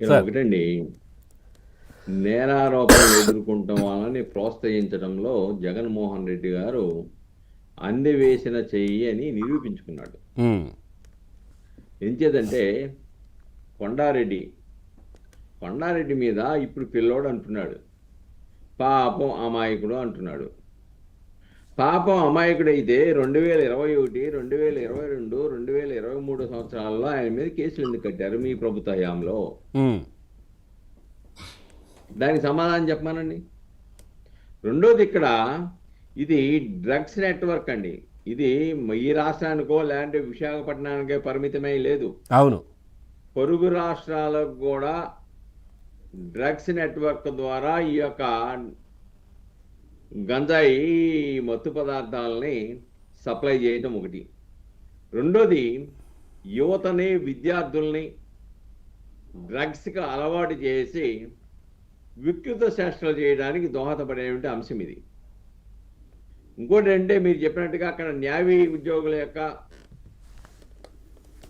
ఇక్కడ ఒకటండి, నేరారోపణలు ఎదుర్కొంటాం వాళ్ళని ప్రోత్సహించడంలో జగన్మోహన్ రెడ్డి గారు అందివేసిన చెయ్యి అని నిరూపించుకున్నాడు. ఎంచేదంటే కొండారెడ్డి కొండారెడ్డి మీద ఇప్పుడు పిల్లోడు అంటున్నాడు, పాపం అమాయకుడు అంటున్నాడు. పాపం అమాయకుడైతే 2021, 2022, 2023 సంవత్సరాల్లో ఆయన మీద కేసులు ఎందుకు కట్టారు మీ ప్రభుత్వ హయాంలో? దానికి సమాధానం చెప్పమానండి. రెండోది, ఇక్కడ ఇది డ్రగ్స్ నెట్వర్క్ అండి. ఇది ఈ రాష్ట్రానికో లేదంటే విశాఖపట్నానికే పరిమితమై లేదు. అవును, పొరుగు రాష్ట్రాలకు కూడా డ్రగ్స్ నెట్వర్క్ ద్వారా ఈ యొక్క గంజాయి మత్తు పదార్థాలని సప్లై చేయటం ఒకటి. రెండోది, యువతని విద్యార్థుల్ని డ్రగ్స్కి అలవాటు చేసి వికృత చేష్టలు చేయడానికి దోహదపడేటువంటి అంశం ఇది. ఇంకోటి అంటే మీరు చెప్పినట్టుగా అక్కడ న్యావీ ఉద్యోగుల యొక్క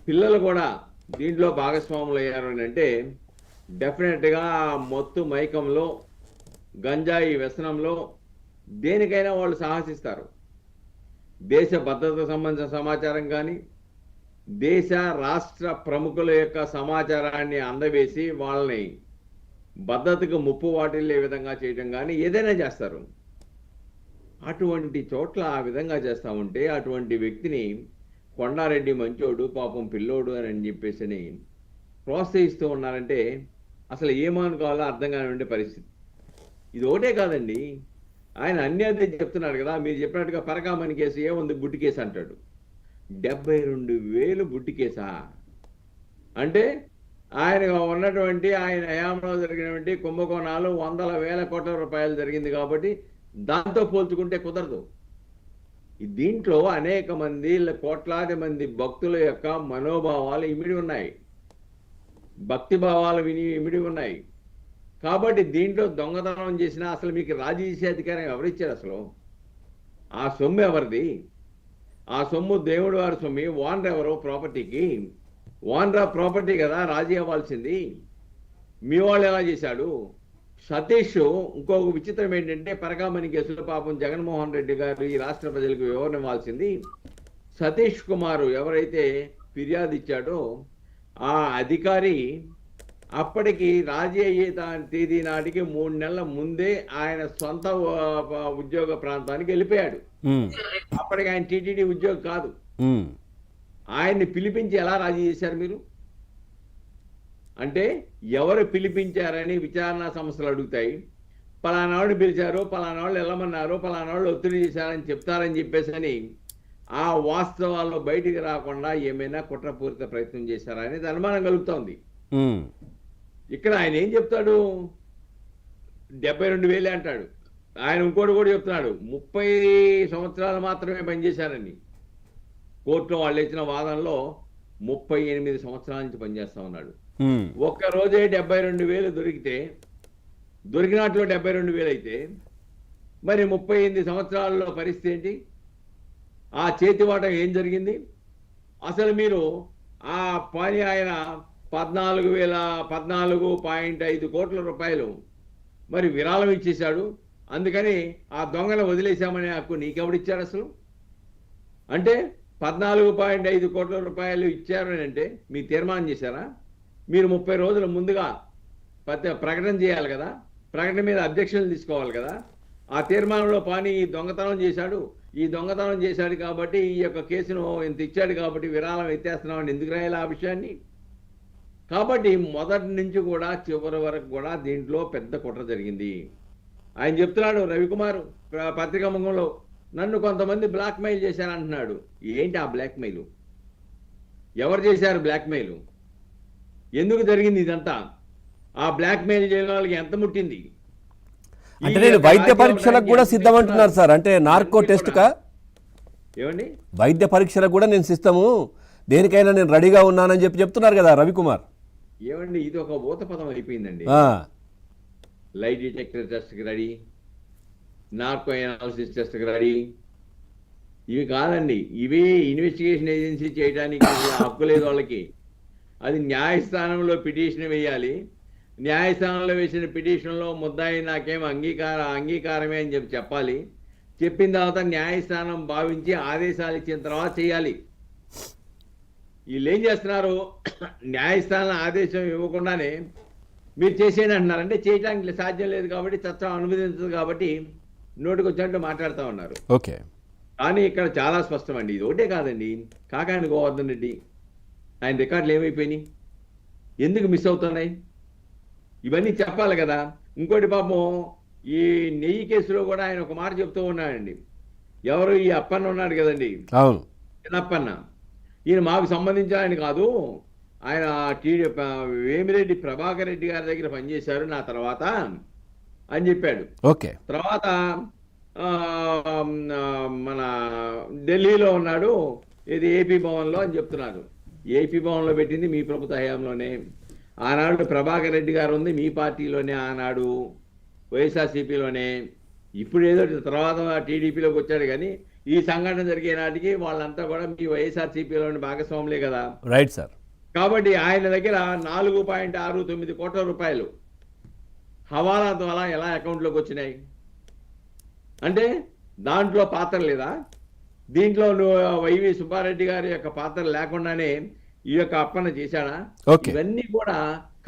పిల్లలు కూడా దీంట్లో భాగస్వాములు అయ్యారు అని అంటే డెఫినెట్గా మత్తు మైకంలో, గంజాయి వ్యసనంలో దేనికైనా వాళ్ళు సాహసిస్తారు. దేశ భద్రతకు సంబంధించిన సమాచారం కానీ, దేశ రాష్ట్ర ప్రముఖుల యొక్క సమాచారాన్ని అందవేసి వాళ్ళని భద్రతకు ముప్పు వాటిల్లే విధంగా చేయడం కానీ ఏదైనా చేస్తారు. అటువంటి చోట్ల ఆ విధంగా చేస్తూ ఉంటే అటువంటి వ్యక్తిని కొండారెడ్డి మంచోడు, పాపం పిల్లోడు అని చెప్పేసి ప్రోత్సహిస్తూ ఉన్నారంటే అసలు ఏమనుకోవాలో అర్థం కానివ్వండి పరిస్థితి. ఇది ఒకటే కాదండి, ఆయన అన్ని అదే చెప్తున్నాడు కదా. మీరు చెప్పినట్టుగా పరకామణి కేసు ఏముంది, గుడ్డి కేసు అంటాడు. 72,000 గుడ్డి కేసా అంటే ఆయన ఉన్నటువంటి ఆయన హయాంలో జరిగినటువంటి కుంభకోణాలు 100,000 కోట్ల రూపాయలు జరిగింది కాబట్టి దాంతో పోల్చుకుంటే కుదరదు. దీంట్లో అనేక మంది, కోట్లాది మంది భక్తుల యొక్క మనోభావాలు ఇమిడి ఉన్నాయి, భక్తి భావాలు ఇమిడి ఉన్నాయి. కాబట్టి దీంట్లో దొంగతనం చేసినా అసలు మీకు రాజీ చేసే అధికారం ఎవరిచ్చారు? అసలు ఆ సొమ్ము ఎవరిది? ఆ సొమ్ము దేవుడు వారి సొమ్ము. ఓనర్ ఎవరు ప్రాపర్టీకి? ఓనర్ ఆఫ్ ప్రాపర్టీ కదా రాజీ అవ్వాల్సింది. మీ వాళ్ళు ఎలా చేశాడు? సతీష్ ఇంకొక విచిత్రం ఏంటంటే పరకామణి కేసులో పాపం జగన్మోహన్ రెడ్డి గారు ఈ రాష్ట్ర ప్రజలకు వివరణ ఇవ్వాల్సింది. సతీష్ కుమార్ ఎవరైతే ఫిర్యాదు ఇచ్చాడో ఆ అధికారి అప్పటికి రాజీ అయ్యే తేదీ నాటికి 3 నెలల ముందే ఆయన సొంత ఉద్యోగ ప్రాంతానికి వెళ్ళిపోయాడు. అప్పటికి ఆయన టీటీడీ ఉద్యోగం కాదు. ఆయన్ని పిలిపించి ఎలా రాజీ చేశారు మీరు? అంటే ఎవరు పిలిపించారని విచారణ సంస్థలు అడుగుతాయి. పలానాడు పిలిచారు, పలానాళ్ళు వెళ్ళమన్నారు, పలానాళ్ళు ఒత్తిడి చేశారని చెప్తారని చెప్పేసి అని ఆ వాస్తవాల్లో బయటికి రాకుండా ఏమైనా కుట్రపూరిత ప్రయత్నం చేశారా అనేది అనుమానం కలుగుతోంది. ఇక్కడ ఆయన ఏం చెప్తాడు? 72,000 అంటాడు. ఆయన ఇంకోటి కూడా చెప్తున్నాడు, 30 సంవత్సరాలు మాత్రమే పనిచేశారని. కోర్టులో వాళ్ళు ఇచ్చిన వాదనలో 38 సంవత్సరాల నుంచి పనిచేస్తా ఉన్నాడు. ఒక్క రోజే 72,000 దొరికితే, దొరికినట్లు 72,000 అయితే మరి 38 సంవత్సరాల్లో పరిస్థితి ఏంటి? ఆ చేతివాటం ఏం జరిగింది? అసలు మీరు ఆ పని ఆయన 14,5 కోట్ల రూపాయలు మరి విరాళం ఇచ్చేశాడు. అందుకని ఆ దొంగను వదిలేశామనే హక్కు నీకెవడిచ్చాడు అసలు? అంటే 14,5 కోట్ల రూపాయలు ఇచ్చారని అంటే మీరు తీర్మానం చేశారా? మీరు 30 రోజుల ముందుగా ప్రకటన చేయాలి కదా, ప్రకటన మీద అధ్యక్షులు తీసుకోవాలి కదా. ఆ తీర్మానంలో పాని ఈ దొంగతనం చేశాడు కాబట్టి ఈ యొక్క కేసును ఇంత ఇచ్చాడు కాబట్టి విరాళం ఎత్తేస్తున్నామని ఎందుకు రాయాలి ఆ విషయాన్ని? కాబట్టి మొదటి నుంచి కూడా చివరి వరకు కూడా దీంట్లో పెద్ద కుట్ర జరిగింది. ఆయన చెప్తున్నాడు రవికుమార్ పత్రికా ముఖంలో, నన్ను కొంతమంది బ్లాక్మెయిల్ చేశారంటున్నాడు. ఏంటి ఆ బ్లాక్మెయిల్? ఎవరు చేశారు బ్లాక్మెయిల్? ఎందుకు జరిగింది ఇదంతా? ఆ బ్లాక్మెయిల్ చేయడం వాళ్ళకి ఎంత ముట్టింది? అంటే నేను వైద్య పరీక్షలకు కూడా సిద్ధమంటున్నారు సార్. అంటే నార్కో టెస్ట్కా ఏమండి, వైద్య పరీక్షలకు కూడా నేను సిద్ధము, దేనికైనా నేను రెడీగా ఉన్నానని చెప్తున్నారు కదా రవికుమార్. ఏమండి, ఇది ఒక ఊత పదం అయిపోయిందండి. లై డిటెక్టర్ టెస్ట్కి రెడీ, నార్కో ఎనాలిసిస్ టెస్ట్కి రెడీ. ఇవి కాదండి, ఇవి ఇన్వెస్టిగేషన్ ఏజెన్సీ చేయడానికి హక్కు లేదు వాళ్ళకి. అది న్యాయస్థానంలో పిటిషన్ వేయాలి, న్యాయస్థానంలో వేసిన పిటిషన్లో ముద్దాయి నాకేం అంగీకారమే అని చెప్పాలి. చెప్పిన తర్వాత న్యాయస్థానం భావించి ఆదేశాలు ఇచ్చిన తర్వాత చేయాలి. వీళ్ళు ఏం చేస్తున్నారు, న్యాయస్థానం ఆదేశం ఇవ్వకుండానే మీరు చేసేయండి అంటున్నారు. అంటే చేయడానికి సాధ్యం లేదు కాబట్టి, చట్టం అనుమతించదు కాబట్టి నోటికి వచ్చినట్టు మాట్లాడుతూ ఉన్నారు. ఓకే. కానీ ఇక్కడ చాలా స్పష్టం అండి. ఇది ఒకటే కాదండి, కాకాని గోవర్ధన్ రెడ్డి ఆయన రికార్డులు ఏమైపోయినాయి, ఎందుకు మిస్ అవుతున్నాయి, ఇవన్నీ చెప్పాలి కదా. ఇంకోటి పాపం ఈ నెయ్యి కేసులో కూడా ఆయన ఒక మాట చెప్తూ ఉన్నాడండి. ఎవరు, ఈ అప్పన్న ఉన్నాడు కదండి, అవును, చిన్నప్పన్న, ఈయన మాకు సంబంధించిన ఆయన కాదు, ఆయన వేమిరెడ్డి ప్రభాకర్ రెడ్డి గారి దగ్గర పనిచేశారు నా తర్వాత అని చెప్పాడు. ఓకే. తర్వాత మన ఢిల్లీలో ఉన్నాడు, ఇది ఏపీ భవన్లో అని చెప్తున్నారు. ఏపీ భవన్లో పెట్టింది మీ ప్రభుత్వ హయాంలోనే. ఆనాడు ప్రభాకర్ రెడ్డి గారు ఉంది మీ పార్టీలోనే, ఆనాడు వైఎస్ఆర్సీపీలోనే. ఇప్పుడు ఏదో తర్వాత టీడీపీలోకి వచ్చాడు. కానీ ఈ సంఘటన జరిగే నాటికి వాళ్ళంతా కూడా మీ వైఎస్ఆర్సీపీలోని భాగస్వాములే కదా. Right sir. కాబట్టి ఆయన దగ్గర 4.69 కోట్ల రూపాయలు హవాలా ద్వారా ఎలా అకౌంట్లోకి వచ్చినాయి అంటే దాంట్లో పాత్ర లేదా? దీంట్లో వైవి సుబ్బారెడ్డి గారి యొక్క పాత్ర లేకుండానే ఈ యొక్క అప్పన చేశాడా? ఇవన్నీ కూడా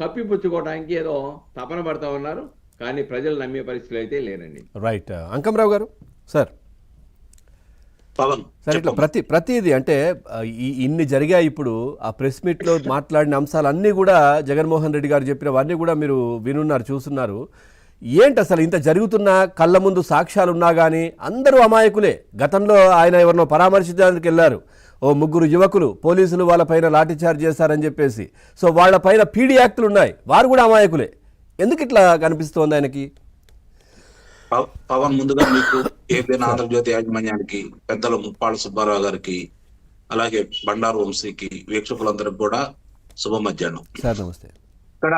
కప్పిపుచ్చుకోవడానికి ఏదో తపన పడతా ఉన్నారు, కానీ ప్రజలు నమ్మే పరిస్థితులు అయితే లేరండి. రైట్. అంకమరావు గారు సార్. సార్, ఇట్లా ప్రతిది అంటే ఇన్ని జరిగాయి. ఇప్పుడు ఆ ప్రెస్ మీట్లో మాట్లాడిన అంశాలన్నీ కూడా జగన్మోహన్ రెడ్డి గారు చెప్పినవన్నీ కూడా మీరు వినున్నారు, చూస్తున్నారు. ఏంటి అసలు ఇంత జరుగుతున్నా కళ్ళ ముందు సాక్ష్యాలు ఉన్నా కానీ అందరూ అమాయకులే. గతంలో ఆయన ఎవరినో పరామర్శించడానికి వెళ్ళారు, ఓ 3 యువకులు పోలీసులు వాళ్ళపైన లాఠీచార్జ్ చేశారని చెప్పేసి. సో వాళ్ళపైన పీడీ యాక్టులు ఉన్నాయి, వారు కూడా అమాయకులే. ఎందుకు ఇట్లా కనిపిస్తోంది ఆయనకి? పవన్, ముందుగా మీకు ఏపీఎన్ ఆంధ్రజ్యోతి యాజమాన్యానికి, పెద్దలు ముప్పాళ్ళ సుబ్బారావు గారికి, అలాగే బండారు వంశీకి, వీక్షకులందరికి కూడా శుభ మధ్యాహ్నం. నమస్తే. ఇక్కడ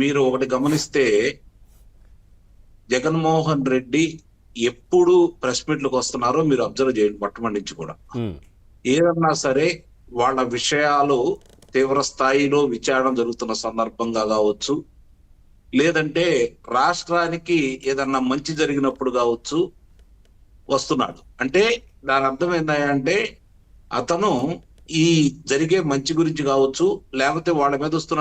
మీరు ఒకటి గమనిస్తే, జగన్మోహన్ రెడ్డి ఎప్పుడు ప్రెస్ మీట్లకు వస్తున్నారో మీరు అబ్జర్వ్ చేయండి. మొట్టమొదటి నుంచి కూడా ఏదన్నా సరే వాళ్ళ విషయాలు తీవ్ర స్థాయిలో విచారణ జరుగుతున్న సందర్భంగా కావచ్చు, లేదంటే రాష్ట్రానికి ఏదన్నా మంచి జరిగినప్పుడు కావచ్చు వస్తున్నాడు. అంటే దాని అర్థం ఏంటంటే అతను ఈ జరిగే మంచి గురించి కావచ్చు, లేకపోతే వాళ్ళ మీద వస్తున్న